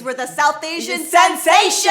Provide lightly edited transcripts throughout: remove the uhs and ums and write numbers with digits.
we're the South Asian sensations.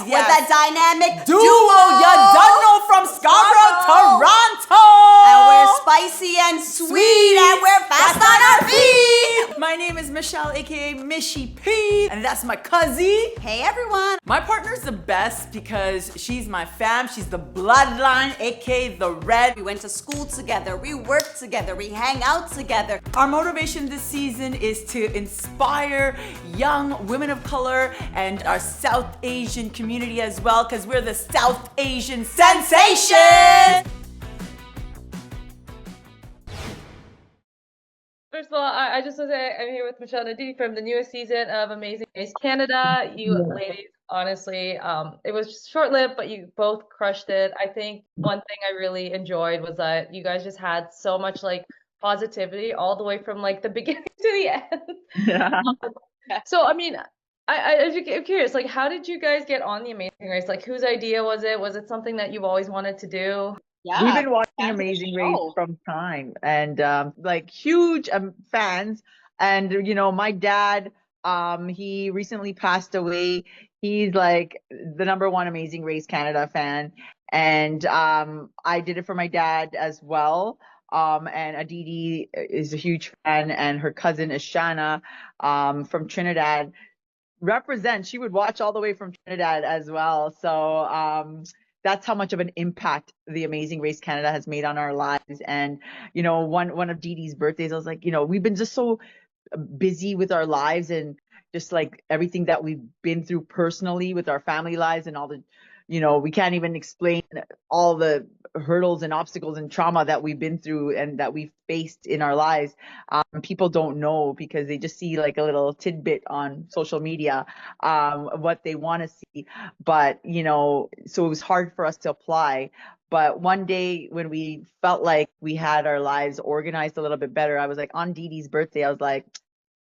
We're that dynamic duo you don't know from Scarborough, Toronto. And we're spicy and sweet, and we're fast on our feet. My name is Michelle, aka Mishy P, and that's my cousin. Hey everyone. My partner's the best because she's my fam. She's the bloodline, aka the red. We went to school together, we worked together, we hang out together. Our motivation this season is to inspire young women of color and our South Asian community as well, because we're the South Asian sensation. First of all, I just want to say I'm here with Michele and Aditi from the newest season of Amazing Race Canada. You ladies, honestly, it was just short-lived, but you both crushed it. I think one thing I really enjoyed was that you guys just had so much like positivity all the way from like the beginning to the end. Yeah. So, I mean, I'm curious, like, how did you guys get on the Amazing Race? Like, whose idea was it? Was it something that you've always wanted to do? Yeah, we've been watching Amazing Race from time, and like huge fans. And you know, my dad, he recently passed away. He's like the #1 Amazing Race Canada fan, and I did it for my dad as well. And Aditi is a huge fan, and her cousin Ishana from Trinidad represents. She would watch all the way from Trinidad as well. So that's how much of an impact the Amazing Race Canada has made on our lives. And, you know, one of Dee Dee's birthdays, I was like, you know, we've been just so busy with our lives and just like everything that we've been through personally with our family lives and all the, you know, we can't even explain all the hurdles and obstacles and trauma that we've been through and that we've faced in our lives. People don't know because they just see like a little tidbit on social media, what they want to see. But, you know, so it was hard for us to apply. But one day when we felt like we had our lives organized a little bit better, I was like, on Dee Dee's birthday, I was like,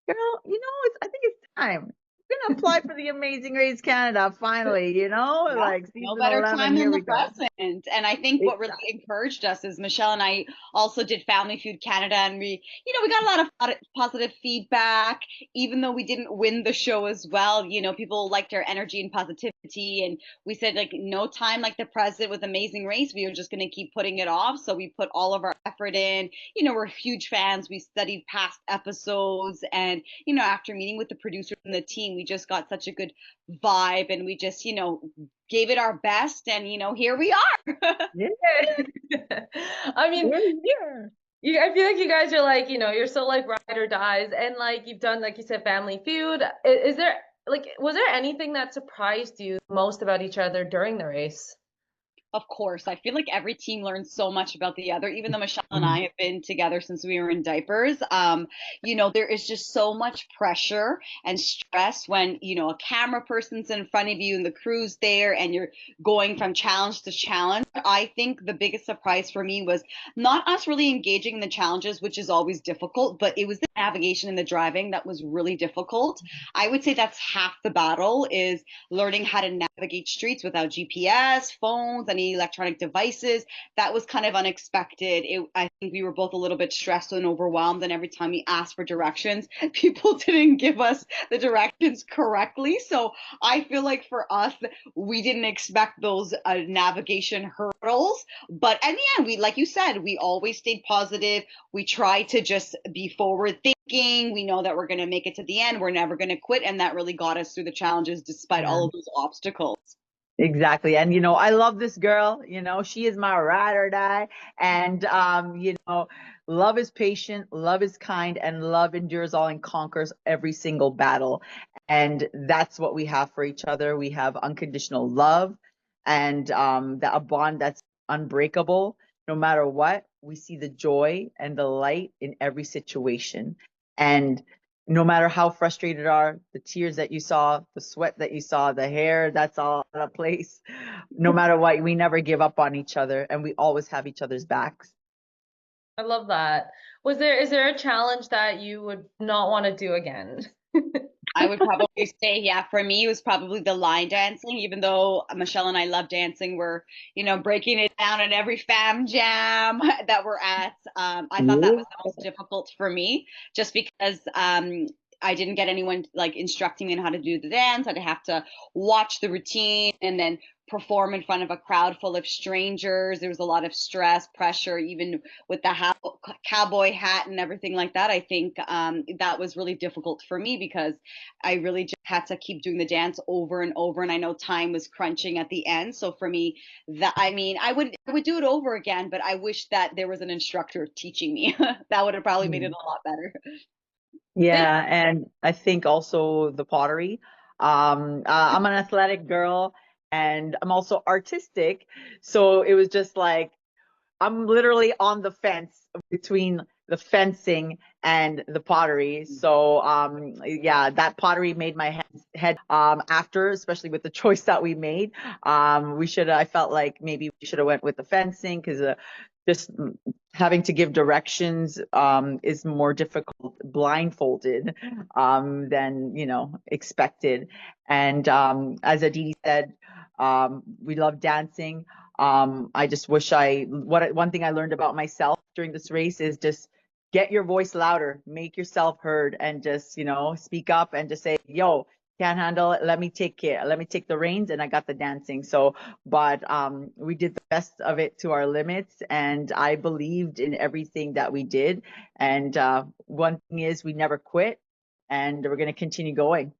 girl, you know, I think it's time. I'm gonna apply for the Amazing Race Canada finally, you know, like no better 11, time than the go. present. And I think what really encouraged us is Michele and I also did Family Feud Canada, and we got a lot of positive feedback, even though we didn't win the show as well. You know, people liked our energy and positivity, and we said like no time like the present with Amazing Race. We were just gonna keep putting it off, so we put all of our effort in. You know, we're huge fans. We studied past episodes, and you know, after meeting with the producers and the team, we just got such a good vibe, and we just, you know, gave it our best, and you know, here we are. I mean, I feel like you guys are like, you know, you're so like ride or dies, and like you've done, like you said, Family Feud. Is there like, was there anything that surprised you most about each other during the race? Of course. I feel like every team learns so much about the other, even though Michele and I have been together since we were in diapers. You know, there is just so much pressure and stress when, you know, a camera person's in front of you and the crew's there and you're going from challenge to challenge. I think the biggest surprise for me was not us really engaging in the challenges, which is always difficult, but it was the navigation and the driving that was really difficult. I would say that's half the battle, is learning how to navigate streets without GPS, phones, any electronic devices. That was kind of unexpected. I think we were both a little bit stressed and overwhelmed, and every time we asked for directions, people didn't give us the directions correctly. So I feel like for us, we didn't expect those navigation hurdles. But in the end, we, like you said, we always stayed positive. We tried to just be forward thinking. We know that we're going to make it to the end. We're never going to quit. And that really got us through the challenges despite all of those obstacles. Exactly. And, you know, I love this girl, you know, she is my ride or die. And, you know, love is patient, love is kind, and love endures all and conquers every single battle. And that's what we have for each other. We have unconditional love and a bond that's unbreakable. No matter what, we see the joy and the light in every situation. And no matter how frustrated are, the tears that you saw, the sweat that you saw, the hair that's all out of place, no matter what, we never give up on each other, and we always have each other's backs. I love that. Is there a challenge that you would not want to do again? I would probably say, yeah, for me, it was probably the line dancing. Even though Michele and I love dancing, we're, you know, breaking it down in every fam jam that we're at. I thought that was the most difficult for me, just because I didn't get anyone like instructing me on how to do the dance. I'd have to watch the routine and then perform in front of a crowd full of strangers. There was a lot of stress, pressure, even with the cowboy hat and everything like that. I think that was really difficult for me because I really just had to keep doing the dance over and over. And I know time was crunching at the end. So for me, that I mean, I would do it over again, but I wish that there was an instructor teaching me. That would have probably made it a lot better. Yeah, and I think also the pottery. I'm an athletic girl and I'm also artistic. So it was just like I'm literally on the fence between the fencing and the pottery. So yeah, that pottery made my head after, especially with the choice that we made. I felt like maybe we should have went with the fencing because just having to give directions is more difficult blindfolded than expected. And as Aditi said, we love dancing. I just wish one thing I learned about myself during this race is just get your voice louder, make yourself heard, and just, speak up and just say, yo, can't handle it. Let me take the reins, and I got the dancing. So, but we did the best of it to our limits, and I believed in everything that we did. And one thing is we never quit, and we're going to continue going.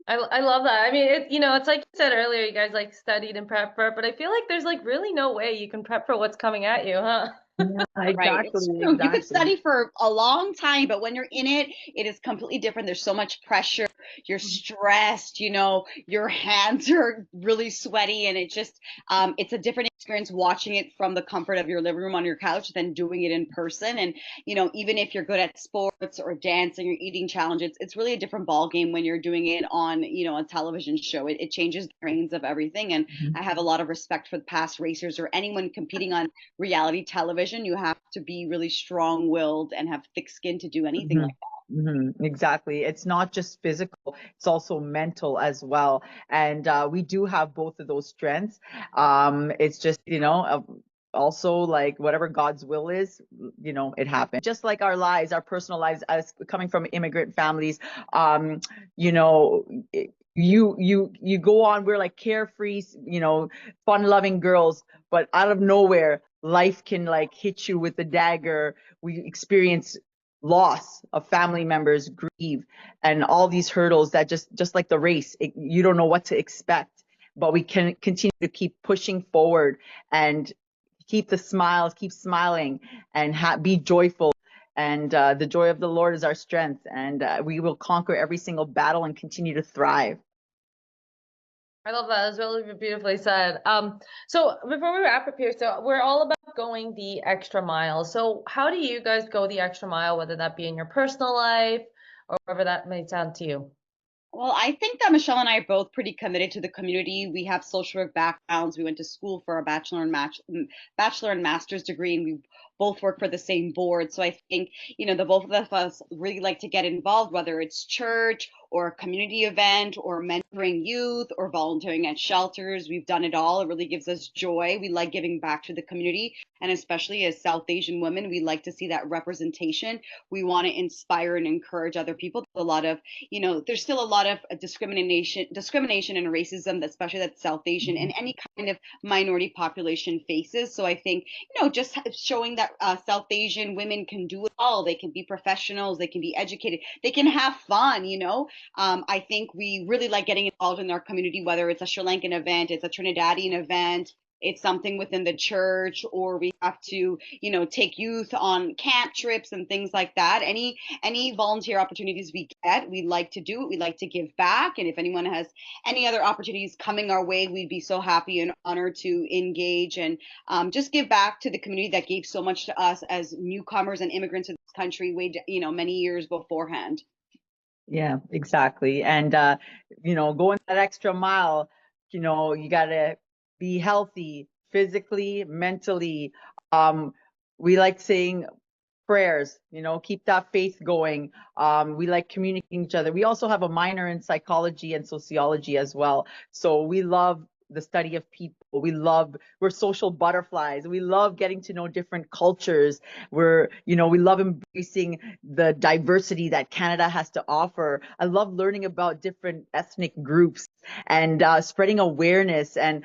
I love that. I mean, it's like you said earlier, you guys like studied and prepped for it, but I feel like there's like really no way you can prep for what's coming at you, huh? Yeah, Right. It's exactly, true. You could exactly. study for a long time, but when you're in it, it is completely different. There's so much pressure. You're stressed, your hands are really sweaty, and it's a different experience watching it from the comfort of your living room on your couch than doing it in person. And, even if you're good at sports or dancing or eating challenges, it's really a different ball game when you're doing it on, a television show. It changes the reins of everything. And I have a lot of respect for the past racers or anyone competing on reality television. You have to be really strong-willed and have thick skin to do anything like that. Exactly. It's not just physical, it's also mental as well. And we do have both of those strengths. It's just, also like whatever God's will is, it happens. Just like our lives, our personal lives, as coming from immigrant families, you know, you go on, we're like carefree, fun-loving girls, but out of nowhere, life can like hit you with a dagger. We experience loss of family members, grief, and all these hurdles that just like the race, you don't know what to expect, but we can continue to keep pushing forward and keep the smiles, keep smiling, and be joyful. And the joy of the Lord is our strength, and we will conquer every single battle and continue to thrive. I love that. That's really beautifully said. So before we wrap up here, so we're all about going the extra mile. So how do you guys go the extra mile, whether that be in your personal life or whatever that may sound to you? Well, I think that Michelle and I are both pretty committed to the community. We have social work backgrounds. We went to school for a bachelor and master's degree, and we both work for the same board. So I think, the both of us really like to get involved, whether it's church or a community event or mentoring youth or volunteering at shelters. We've done it all. It really gives us joy. We like giving back to the community. And especially as South Asian women, we like to see that representation. We want to inspire and encourage other people. A lot of, there's still a lot of discrimination and racism, especially that South Asian and any kind of minority population faces. So I think, just showing that South Asian women can do it all. They can be professionals. They can be educated. They can have fun, I think we really like getting involved in our community, whether it's a Sri Lankan event, it's a Trinidadian event, it's something within the church, or we have to, take youth on camp trips and things like that. Any volunteer opportunities we get, we like to do it. We like to give back. And if anyone has any other opportunities coming our way, we'd be so happy and honored to engage and just give back to the community that gave so much to us as newcomers and immigrants in this country, many years beforehand. Yeah, exactly. And going that extra mile, you gotta be healthy physically, mentally. We like saying prayers, keep that faith going. We like communicating each other. We also have a minor in psychology and sociology as well. So we love the study of people. We're social butterflies. We love getting to know different cultures. We love embracing the diversity that Canada has to offer. I love learning about different ethnic groups and spreading awareness. And,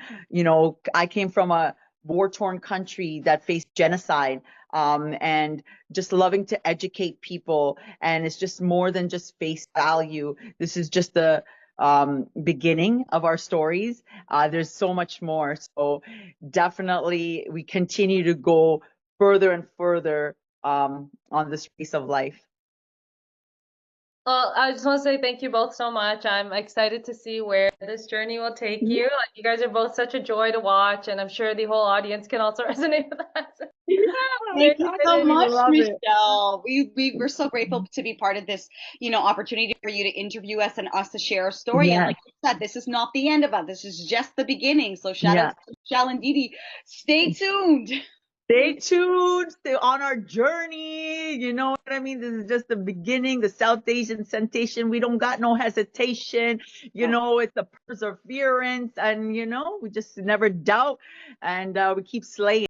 I came from a war-torn country that faced genocide, and just loving to educate people. And it's just more than just face value. This is just the beginning of our stories. There's so much more. So definitely we continue to go further and further on this race of life. Well, I just want to say thank you both so much. I'm excited to see where this journey will take you. Like, you guys are both such a joy to watch, and I'm sure the whole audience can also resonate with that. Thank you so much, love it. Michelle. We're so grateful to be part of this, opportunity for you to interview us and us to share our story. And Yes. like you said, this is not the end of it. This is just the beginning. So shout out to Michelle and Aditi. Stay tuned. Stay tuned. Stay on our journey. You know what I mean? This is just the beginning, the South Asian sensation. We don't got no hesitation. It's a perseverance, and we just never doubt, and we keep slaying.